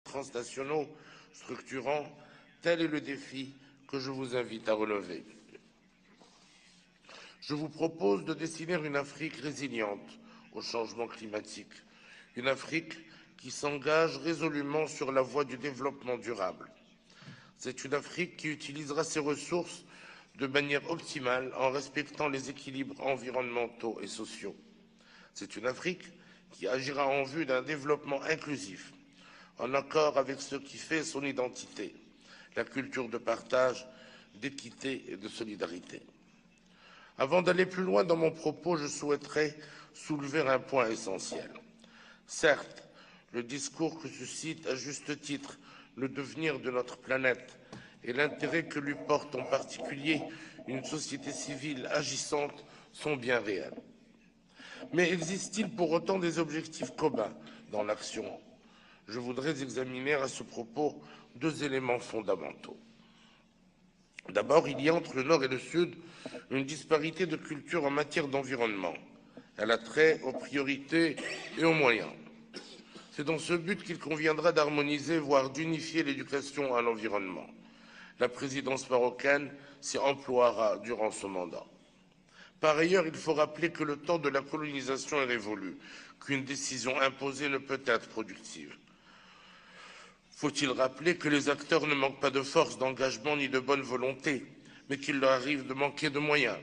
transnationaux structurants, tel est le défi que je vous invite à relever. Je vous propose de dessiner une Afrique résiliente au changement climatique, une Afrique qui s'engage résolument sur la voie du développement durable. C'est une Afrique qui utilisera ses ressources de manière optimale en respectant les équilibres environnementaux et sociaux. C'est une Afrique qui agira en vue d'un développement inclusif, en accord avec ce qui fait son identité, la culture de partage, d'équité et de solidarité. Avant d'aller plus loin dans mon propos, je souhaiterais soulever un point essentiel. Certes, le discours que suscite à juste titre le devenir de notre planète et l'intérêt que lui porte en particulier une société civile agissante sont bien réels. Mais existe-t-il pour autant des objectifs communs dans l'action? Je voudrais examiner à ce propos deux éléments fondamentaux. D'abord, il y a entre le Nord et le Sud une disparité de culture en matière d'environnement. Elle a trait aux priorités et aux moyens. C'est dans ce but qu'il conviendra d'harmoniser, voire d'unifier l'éducation à l'environnement. La présidence marocaine s'y emploiera durant ce mandat. Par ailleurs, il faut rappeler que le temps de la colonisation est révolu, qu'une décision imposée ne peut être productive. Faut-il rappeler que les acteurs ne manquent pas de force, d'engagement ni de bonne volonté, mais qu'il leur arrive de manquer de moyens.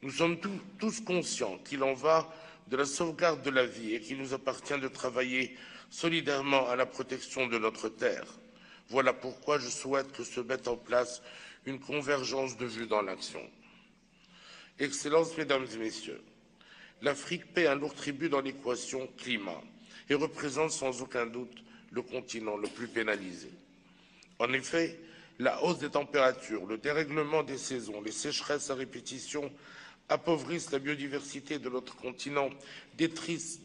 Nous sommes tous conscients qu'il en va de la sauvegarde de la vie et qu'il nous appartient de travailler solidairement à la protection de notre terre. Voilà pourquoi je souhaite que se mette en place une convergence de vues dans l'action. Excellences, Mesdames et Messieurs, l'Afrique paie un lourd tribut dans l'équation climat et représente sans aucun doute le continent le plus pénalisé. En effet, la hausse des températures, le dérèglement des saisons, les sécheresses à répétition appauvrissent la biodiversité de notre continent, détruisent